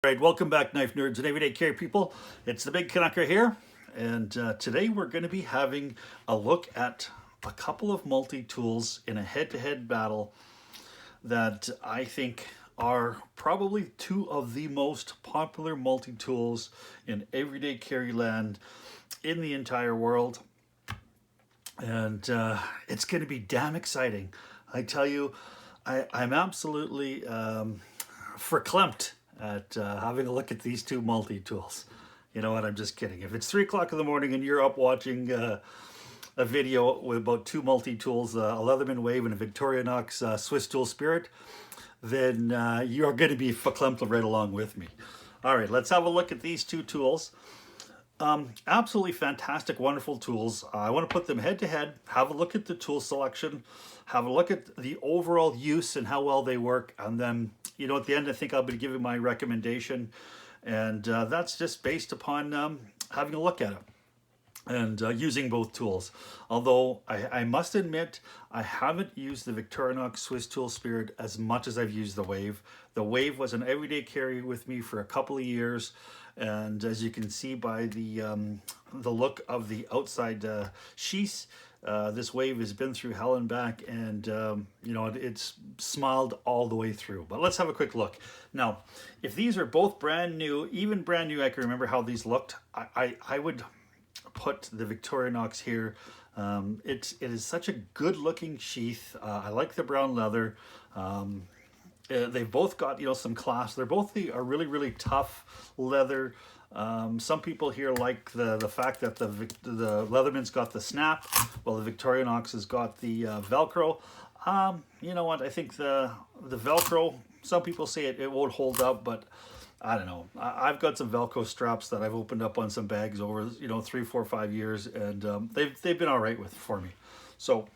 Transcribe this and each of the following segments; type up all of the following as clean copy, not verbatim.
All right, welcome back, knife nerds and everyday carry people. It's the Big Canucker here, and today we're going to be having a look at a couple of multi-tools in a head-to-head battle that I think are probably two of the most popular multi-tools in everyday carry land in the entire world. And it's going to be damn exciting. I tell you, I'm absolutely verklempt at having a look at these two multi-tools. You know what, I'm just kidding. If it's 3 o'clock in the morning and you're up watching a video with about two multi-tools, a Leatherman Wave and a Victorinox Swisstool Spirit, then you're going to be verklempt right along with me. All right, let's have a look at these two tools. Absolutely fantastic, wonderful tools. I want to put them head to head, have a look at the tool selection, have a look at the overall use and how well they work, and then, you know, at the end I think I'll be giving my recommendation, and that's just based upon having a look at it and using both tools. Although I must admit, I haven't used the Victorinox Swisstool Spirit as much as I've used the Wave. The Wave was an everyday carry with me for a couple of years, and as you can see by the look of the outside sheaths, this Wave has been through hell and back, and you know, it's smiled all the way through. But let's have a quick look. Now, if these are both brand new, even brand new, I can remember how these looked. I would put the Victorinox here. It is such a good looking sheath. I like the brown leather. They've both got, you know, some class. They're both a really tough leather. Some people here like the fact that the Leatherman's got the snap, while the Victorinox has got the Velcro. You know what? I think the Velcro, some people say it won't hold up, but I don't know. I've got some Velcro straps that I've opened up on some bags over, you know, 3, 4, 5 years, and they've been all right for me. So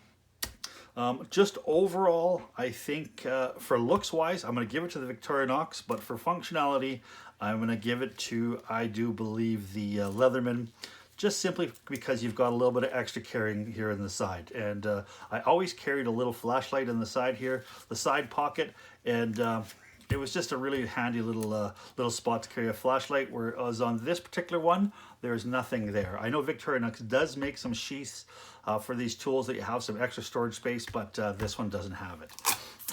just overall, I think for looks wise, I'm going to give it to the Victorinox, but for functionality, I'm going to give it to, I do believe, the Leatherman, just simply because you've got a little bit of extra carrying here in the side. And I always carried a little flashlight in the side here, the side pocket, and it was just a really handy little spot to carry a flashlight, whereas on this particular one, there's nothing there. I know Victorinox does make some sheaths for these tools that you have some extra storage space, but this one doesn't have it.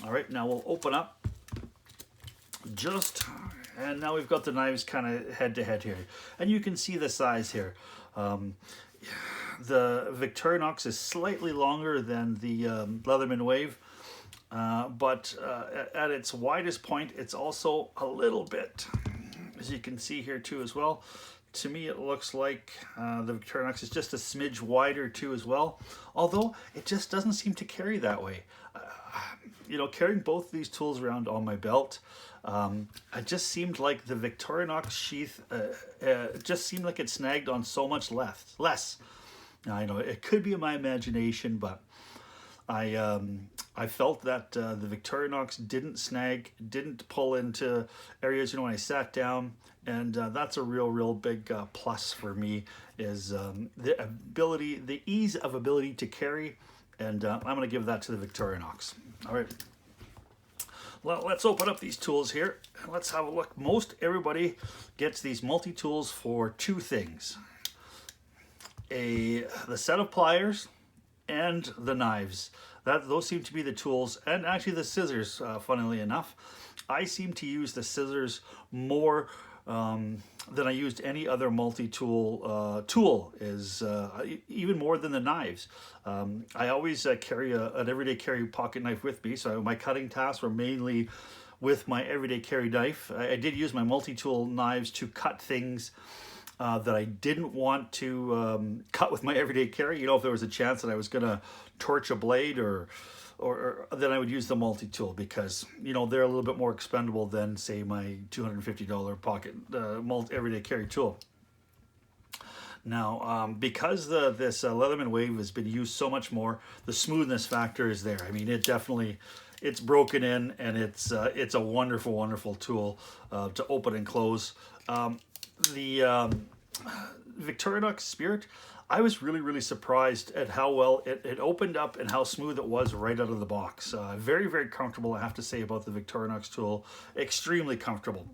All right, now we'll open up and now we've got the knives kind of head to head here. And you can see the size here. The Victorinox is slightly longer than the Leatherman Wave. But at its widest point, it's also a little bit, as you can see here too as well. To me, it looks like the Victorinox is just a smidge wider too as well, although it just doesn't seem to carry that way. You know, carrying both these tools around on my belt, it just seemed like the Victorinox sheath just seemed like it snagged on so much less. Now, I know it could be my imagination, but I felt that the Victorinox didn't pull into areas, you know, when I sat down, and that's a real big plus for me, is the ease of ability to carry, and I'm going to give that to the Victorinox. All right. Well, let's open up these tools here. Let's have a look. Most everybody gets these multi-tools for two things: the set of pliers and the knives. Those seem to be the tools, and actually the scissors, funnily enough. I seem to use the scissors more than I used any other multi-tool even more than the knives. I always carry an everyday carry pocket knife with me, so my cutting tasks were mainly with my everyday carry knife. I did use my multi-tool knives to cut things that I didn't want to cut with my everyday carry. You know, if there was a chance that I was going to torch a blade, or then I would use the multi-tool, because, you know, they're a little bit more expendable than, say, my $250 pocket everyday carry tool. Now, because this Leatherman Wave has been used so much more, the smoothness factor is there. I mean, it's broken in, and it's a wonderful tool to open and close. The Victorinox Spirit, I was really surprised at how well it opened up and how smooth it was right out of the box. Very comfortable, I have to say, about the Victorinox tool. Extremely comfortable.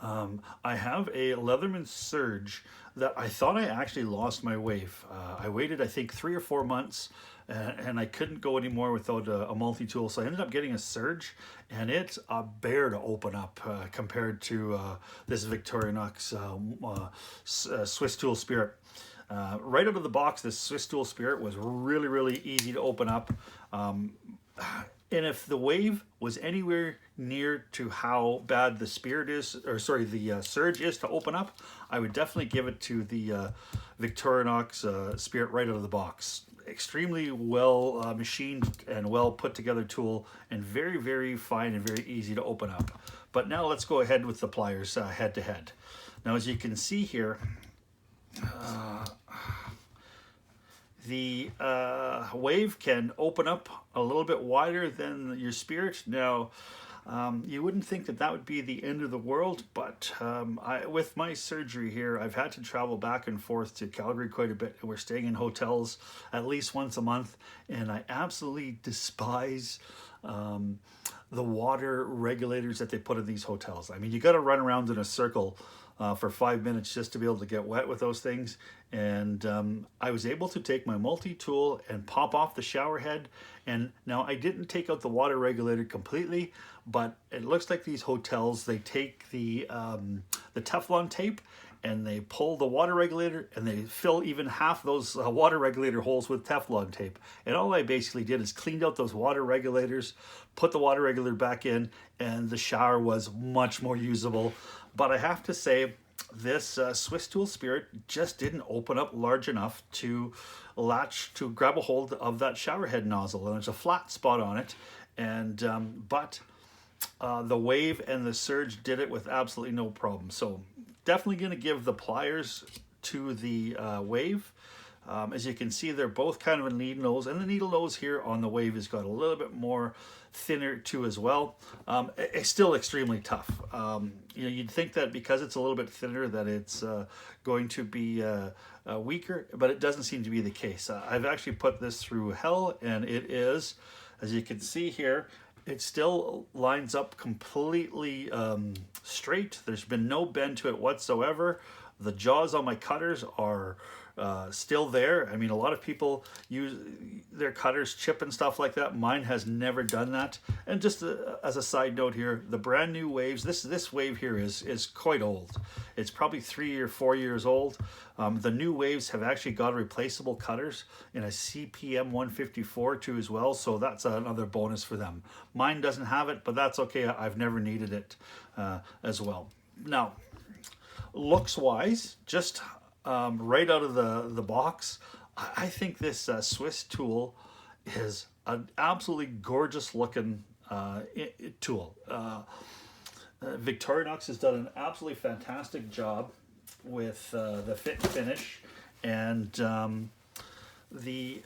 I have a Leatherman Surge that I thought I actually lost my wave. I waited, I think, 3 or 4 months, and I couldn't go anymore without a multi-tool. So I ended up getting a Surge, and it's a bear to open up compared to this Victorinox Swisstool Spirit. Right out of the box, this Swisstool Spirit was really, really easy to open up. And if the wave was anywhere near to how bad the Spirit is, or sorry, the Surge is to open up, I would definitely give it to the Victorinox Spirit right out of the box. Extremely well machined and well put together tool, and very, very fine and very easy to open up. But now let's go ahead with the pliers head to head. Now, as you can see here, the wave can open up a little bit wider than your Spirit. Now, you wouldn't think that that would be the end of the world, but with my surgery here, I've had to travel back and forth to Calgary quite a bit. We're staying in hotels at least once a month, and I absolutely despise the water regulators that they put in these hotels. I mean, you got to run around in a circle for 5 minutes just to be able to get wet with those things. And I was able to take my multi-tool and pop off the shower head. And now I didn't take out the water regulator completely, but it looks like these hotels, they take the Teflon tape and they pull the water regulator and they fill even half those water regulator holes with Teflon tape. And all I basically did is cleaned out those water regulators, put the water regulator back in, and the shower was much more usable. But I have to say, this Swisstool Spirit just didn't open up large enough to grab a hold of that shower head nozzle. And there's a flat spot on it. And the wave and the Surge did it with absolutely no problem. So definitely going to give the pliers to the wave. As you can see, they're both kind of a needle nose, and the needle nose here on the wave has got a little bit more thinner too as well. It's still extremely tough. You'd think that because it's a little bit thinner that it's going to be weaker, but it doesn't seem to be the case. I've actually put this through hell, and it is, as you can see here, it still lines up completely straight. There's been no bend to it whatsoever. The jaws on my cutters are still there. I mean, a lot of people use their cutters chip and stuff like that. Mine has never done that. And just as a side note here, the brand new waves, this wave here is quite old. It's probably 3 or 4 years old. The new waves have actually got replaceable cutters in a CPM 154 too as well, so that's another bonus for them. Mine doesn't have it, but that's okay. I've never needed it as well. Now, looks wise, just right out of the box, I think this Swisstool is an absolutely gorgeous looking tool. Victorinox has done an absolutely fantastic job with the fit and finish, and the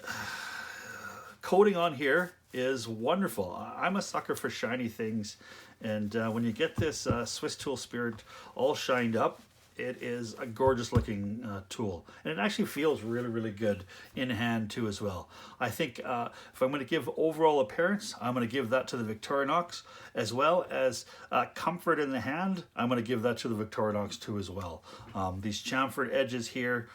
coating on here is wonderful. I'm a sucker for shiny things, and when you get this Swisstool Spirit all shined up, it is a gorgeous looking tool, and it actually feels really, really good in hand too as well. I think if I'm going to give overall appearance, I'm going to give that to the Victorinox, as well as comfort in the hand. I'm going to give that to the Victorinox too as well. These chamfered edges here,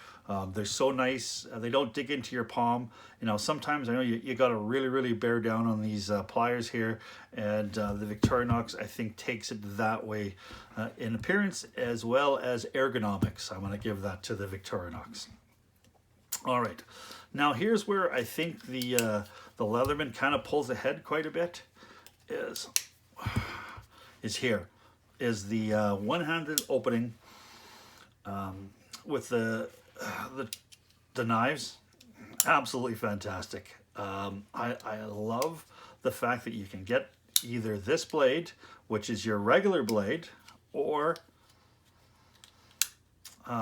they're so nice. They don't dig into your palm. You know, sometimes I know you got to really, really bear down on these pliers here, and the Victorinox, I think, takes it that way in appearance as well as ergonomics. I'm going to give that to the Victorinox. All right, now here's where I think the Leatherman kind of pulls ahead quite a bit. Is here is the one-handed opening with the knives. Absolutely fantastic. I love the fact that you can get either this blade, which is your regular blade, or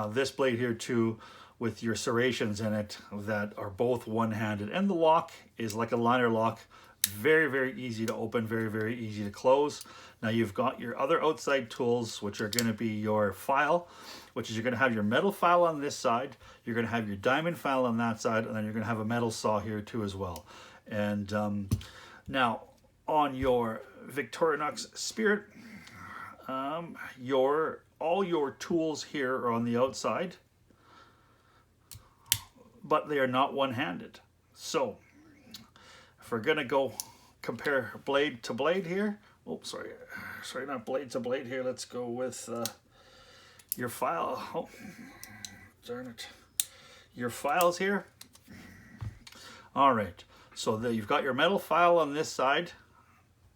this blade here too, with your serrations in it that are both one-handed. And the lock is like a liner lock. Very, very easy to open, very, very easy to close. Now you've got your other outside tools, which are going to be your file, which is you're going to have your metal file on this side, you're going to have your diamond file on that side, and then you're going to have a metal saw here too as well. And now on your Victorinox Spirit, all your tools here are on the outside, but they are not one-handed. So if we're gonna go compare blade to blade here, oh sorry, not blade to blade here, let's go with your file. Oh darn it, your files here. All right, so you've got your metal file on this side,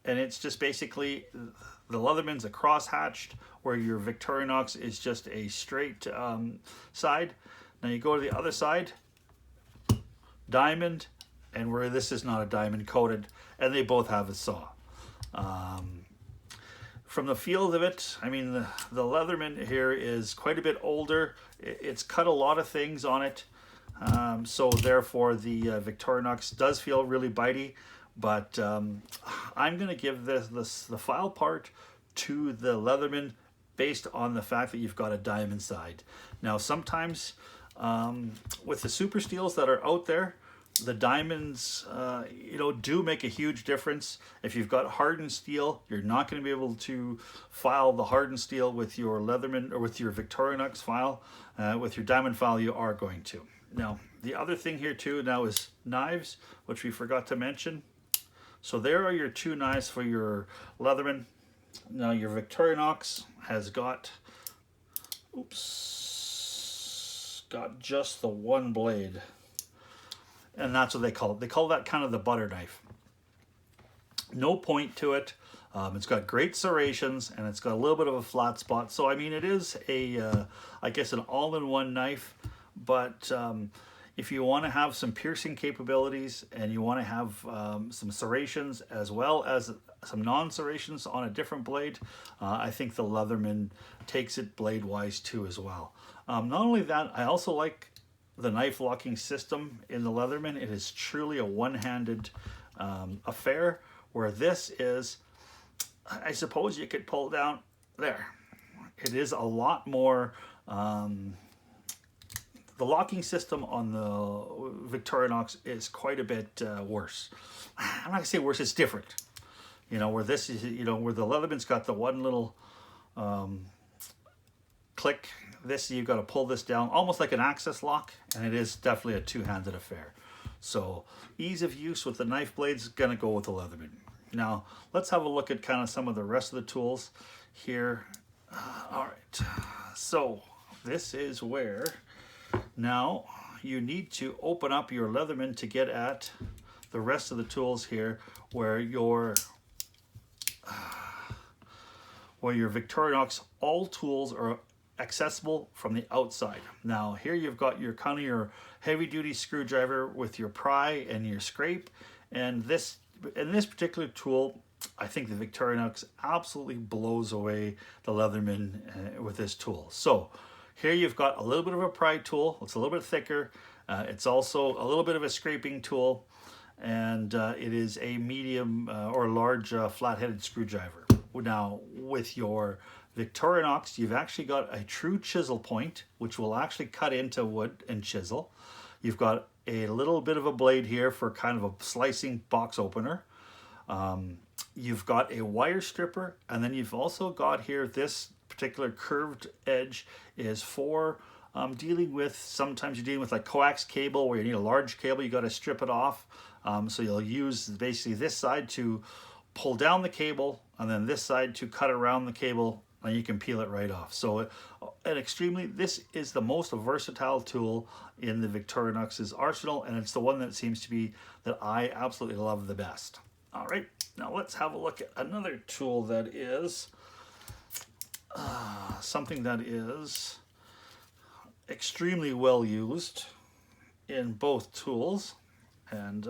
and it's just basically the Leatherman's a cross-hatched, where your Victorinox is just a straight side. Now you go to the other side, diamond, and where this is not a diamond coated, and they both have a saw. From the feel of it, I mean, the Leatherman here is quite a bit older. It's cut a lot of things on it. So therefore the Victorinox does feel really bitey, but I'm going to give the file part to the Leatherman based on the fact that you've got a diamond side. Now sometimes with the super steels that are out there, the diamonds do make a huge difference. If you've got hardened steel, you're not going to be able to file the hardened steel with your Leatherman or with your Victorinox file. With your diamond file, you are going to. Now, the other thing here too now is knives, which we forgot to mention. So there are your two knives for your Leatherman. Now your Victorinox has got, got just the one blade. And that's what they call it. They call that kind of the butter knife. No point to it. It's got great serrations, and it's got a little bit of a flat spot. So, I mean, it is a, I guess, an all-in-one knife. But if you want to have some piercing capabilities and you want to have some serrations as well as some non-serrations on a different blade, I think the Leatherman takes it blade-wise too as well. Not only that, I also like the knife locking system in the Leatherman. It is truly a one-handed affair, where this is, I suppose you could pull down there. It is a lot more, the locking system on the Victorinox is quite a bit worse. I'm not gonna say worse, it's different. You know, where this is, where the Leatherman's got the one little click. This, you've got to pull this down almost like an access lock, and it is definitely a two-handed affair. So ease of use with the knife blades, gonna go with the Leatherman. Now let's have a look at kind of some of the rest of the tools here. All right, so this is where now you need to open up your Leatherman to get at the rest of the tools here, where your Victorinox all tools are accessible from the outside. Now here you've got your kind of your heavy duty screwdriver with your pry and your scrape, and this particular tool, I think the Victorinox absolutely blows away the Leatherman with this tool. So here you've got a little bit of a pry tool. It's a little bit thicker. It's also a little bit of a scraping tool, and it is a medium or large flat-headed screwdriver. Now with your Victorinox, you've actually got a true chisel point, which will actually cut into wood and chisel. You've got a little bit of a blade here for kind of a slicing box opener. You've got a wire stripper, and then you've also got here this particular curved edge is for dealing with, sometimes you're dealing with like coax cable where you need a large cable, you got to strip it off. So you'll use basically this side to pull down the cable, and then this side to cut around the cable, and you can peel it right off. So this is the most versatile tool in the Victorinox's arsenal, and it's the one that seems to be that I absolutely love the best. All right, now let's have a look at another tool that is something that is extremely well used in both tools. And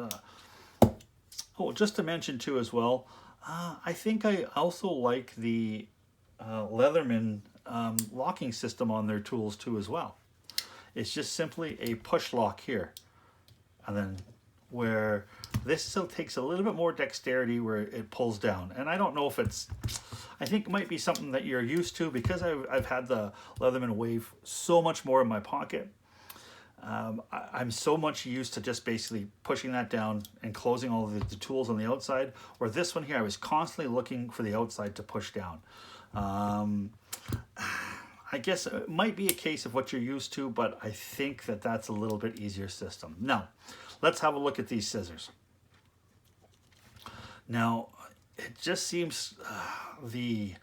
just to mention too as well, I think I also like the Leatherman locking system on their tools too as well. It's just simply a push lock here, and then where this still takes a little bit more dexterity where it pulls down. And I don't know if it's, I think it might be something that you're used to, because I've had the Leatherman Wave so much more in my pocket. I'm so much used to just basically pushing that down and closing all of the tools on the outside, where this one here I was constantly looking for the outside to push down. I guess it might be a case of what you're used to, but I think that that's a little bit easier system. Now, let's have a look at these scissors. Now, it just seems the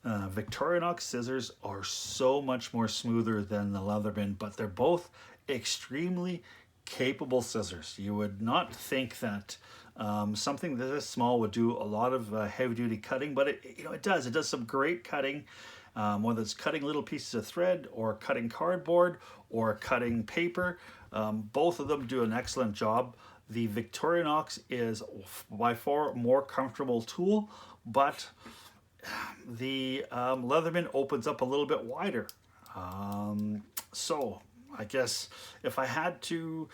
Victorinox scissors are so much more smoother than the Leatherman, but they're both extremely capable scissors. You would not think that something this small would do a lot of heavy-duty cutting, but it does. It does some great cutting, whether it's cutting little pieces of thread or cutting cardboard or cutting paper. Both of them do an excellent job. The Victorinox is by far more comfortable tool, but the Leatherman opens up a little bit wider. So I guess if I had to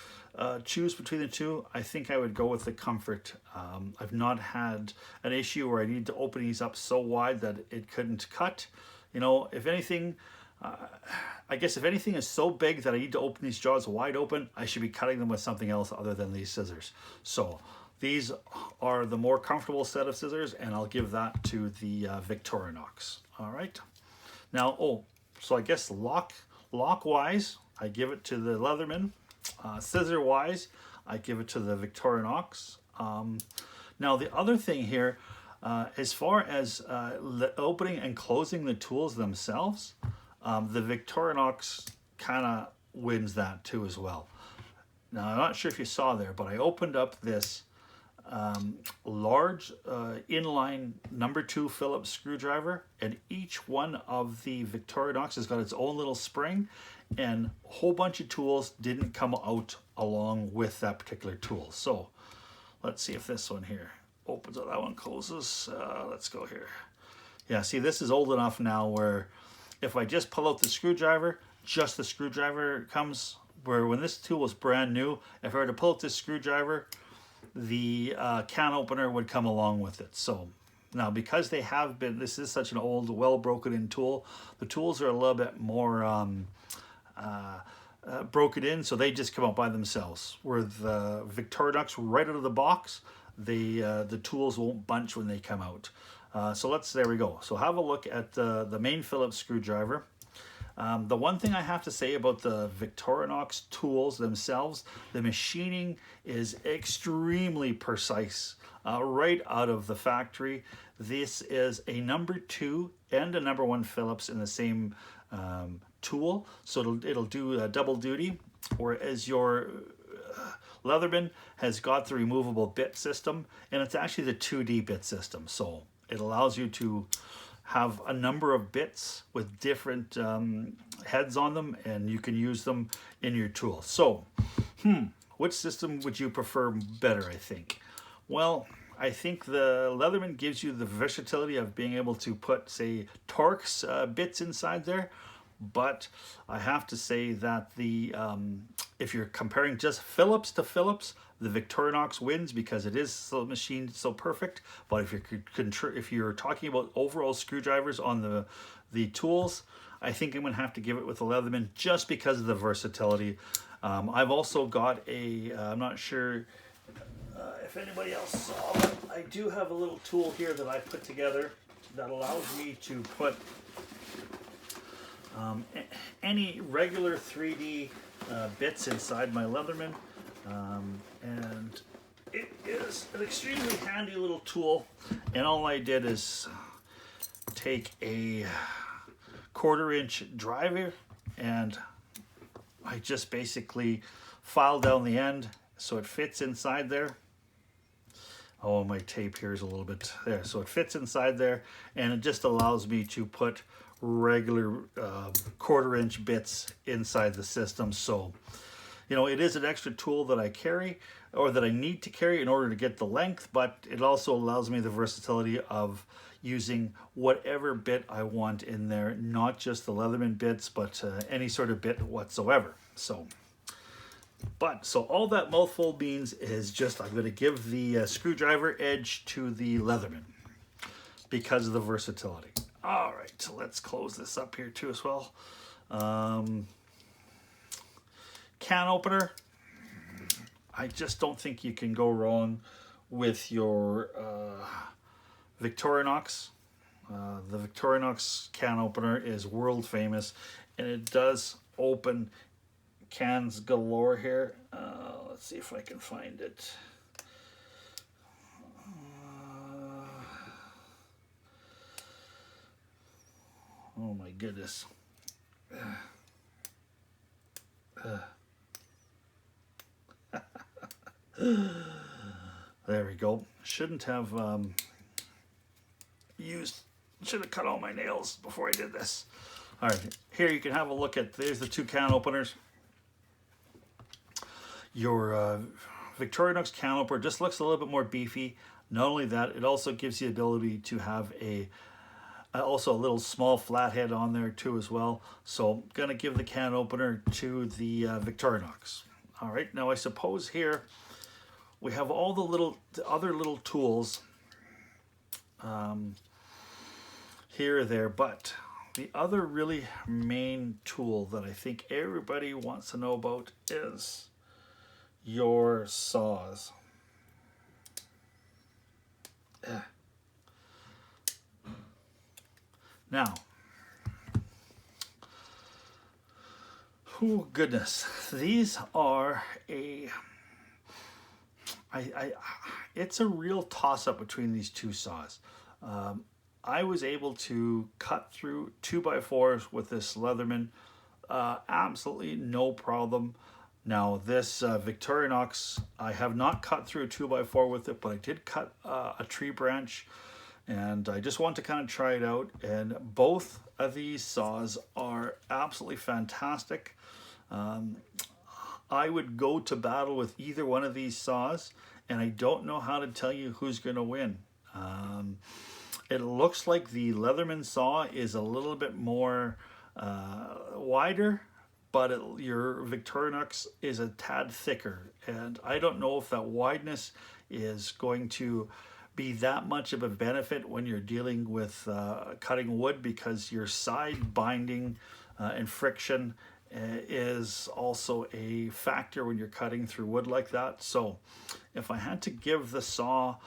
choose between the two, I think I would go with the comfort. I've not had an issue where I need to open these up so wide that it couldn't cut. You know, if anything, I guess if anything is so big that I need to open these jaws wide open, I should be cutting them with something else other than these scissors. So these are the more comfortable set of scissors, and I'll give that to the Victorinox. All right. Now, so I guess lock-wise, I give it to the Leatherman. Scissor-wise, I give it to the Victorinox. Now, the other thing here, as far as opening and closing the tools themselves, the Victorinox kind of wins that too as well. Now, I'm not sure if you saw there, but I opened up this large inline #2 Phillips screwdriver, and each one of the Victorinox has got its own little spring, and a whole bunch of tools didn't come out along with that particular tool. So let's see if this one here opens up. That one closes. Let's go here. Yeah, see, this is old enough now where if I just pull out the screwdriver, just the screwdriver comes, where when this tool was brand new, if I were to pull out this screwdriver, the can opener would come along with it. So now, because they have been, this is such an old, well broken in tool, the tools are a little bit more broken in, so they just come out by themselves. Where the Victorinox, right out of the box, the tools won't bunch when they come out. So there we go. So have a look at the main Phillips screwdriver. The one thing I have to say about the Victorinox tools themselves, the machining is extremely precise right out of the factory. This is a #2 and a #1 Phillips in the same tool, so it'll do double duty, whereas your Leatherman has got the removable bit system, and it's actually the 2D bit system, so it allows you to have a number of bits with different heads on them, and you can use them in your tool. So, which system would you prefer better, I think? Well, I think the Leatherman gives you the versatility of being able to put, say, Torx bits inside there, but I have to say that if you're comparing just Phillips to Phillips, the Victorinox wins because it is so machined so perfect. But if you're talking about overall screwdrivers on the tools, I think I'm going to have to give it with the Leatherman just because of the versatility. I've also got I'm not sure if anybody else saw, but I do have a little tool here that I put together that allows me to put any regular 3D bits inside my Leatherman, and it is an extremely handy little tool. And all I did is take a 1/4-inch driver, and I just basically file down the end so it fits inside there. Oh, my tape here is a little bit there. So it fits inside there, and it just allows me to put regular 1/4-inch bits inside the system. So, you know, it is an extra tool that I carry, or that I need to carry in order to get the length, but it also allows me the versatility of using whatever bit I want in there, not just the Leatherman bits, but any sort of bit whatsoever. So all that mouthful means is just I'm going to give the screwdriver edge to the Leatherman because of the versatility. All right, so let's close this up here too as well. Can opener, I just don't think you can go wrong with your Victorinox. The Victorinox can opener is world famous, and it does open cans galore here. Let's see if I can find it. Oh my goodness. There we go. Shouldn't have should have cut all my nails before I did this. All right, here you can have a look at, there's the two can openers. Your Victorinox can opener just looks a little bit more beefy. Not only that, it also gives you the ability to have also a little small flathead on there too as well. So I'm gonna give the can opener to the Victorinox. All right, now I suppose here we have all the other little tools here or there, but the other really main tool that I think everybody wants to know about is your saws. Now, oh goodness, these are it's a real toss-up between these two saws. I was able to cut through 2x4s with this Leatherman, absolutely no problem. Now this Victorinox, I have not cut through a 2x4 with it, but I did cut a tree branch, and I just want to kind of try it out. And both of these saws are absolutely fantastic. I would go to battle with either one of these saws, and I don't know how to tell you who's going to win. It looks like the Leatherman saw is a little bit more wider, but your Victorinox is a tad thicker. And I don't know if that wideness is going to be that much of a benefit when you're dealing with cutting wood, because your side binding and friction is also a factor when you're cutting through wood like that. So if I had to give the saw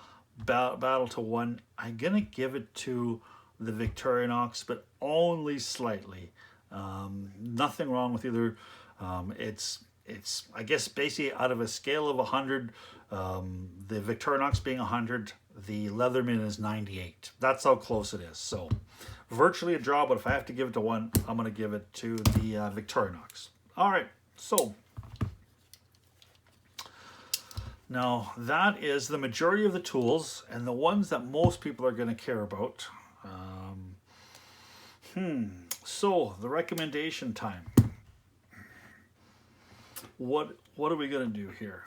battle to one, I'm gonna give it to the Victorinox, but only slightly. Nothing wrong with either. It's I guess basically out of a scale of 100, the Victorinox being 100, the Leatherman is 98. That's how close it is. So virtually a draw, but if I have to give it to one, I'm gonna give it to the Victorinox. All right, so now that is the majority of the tools and the ones that most people are going to care about. So the recommendation time. What are we going to do here?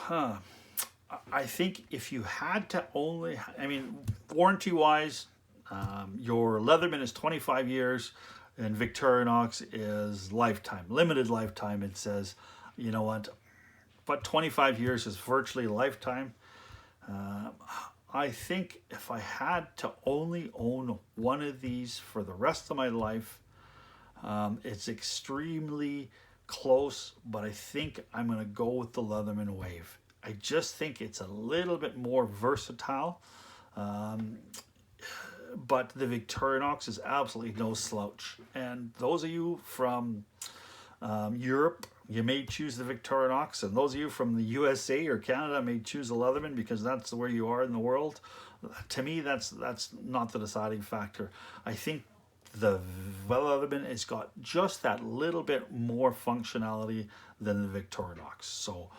I think if you had to only, I mean, warranty wise, your Leatherman is 25 years and Victorinox is lifetime, limited lifetime. It says, you know what? But 25 years is virtually a lifetime. I think if I had to only own one of these for the rest of my life, it's extremely close, but I think I'm going to go with the Leatherman Wave. I just think it's a little bit more versatile. But the Victorinox is absolutely no slouch. And those of you from Europe, you may choose the Victorinox, and those of you from the USA or Canada may choose the Leatherman because that's where you are in the world. To me, that's not the deciding factor. I think the Leatherman has got just that little bit more functionality than the Victorinox. So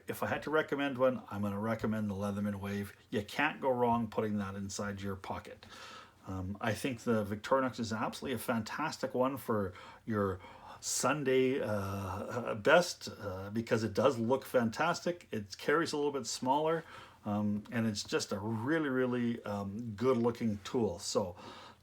if I had to recommend one, I'm going to recommend the Leatherman Wave. You can't go wrong putting that inside your pocket. I think the Victorinox is absolutely a fantastic one for your Sunday best because it does look fantastic. It carries a little bit smaller, and it's just a really good looking tool. So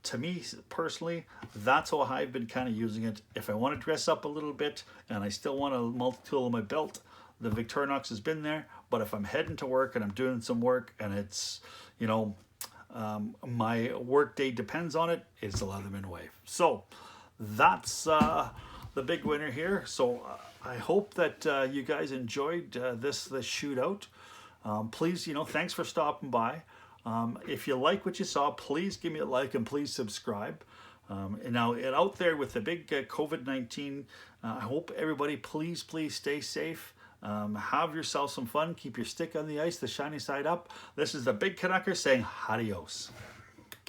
to me personally, that's how I've been kind of using it. If I want to dress up a little bit and I still want a multi-tool in my belt, the Victorinox has been there. But if I'm heading to work and I'm doing some work and it's, you know, my work day depends on it, it's the Leatherman Wave. So that's the big winner here. So I hope that you guys enjoyed this shootout. Please, you know, thanks for stopping by. If you like what you saw, please give me a like and please subscribe. And now out there with the big COVID-19, I hope everybody please stay safe. Have yourself some fun. Keep your stick on the ice, the shiny side up. This is the Big Canucker saying adios.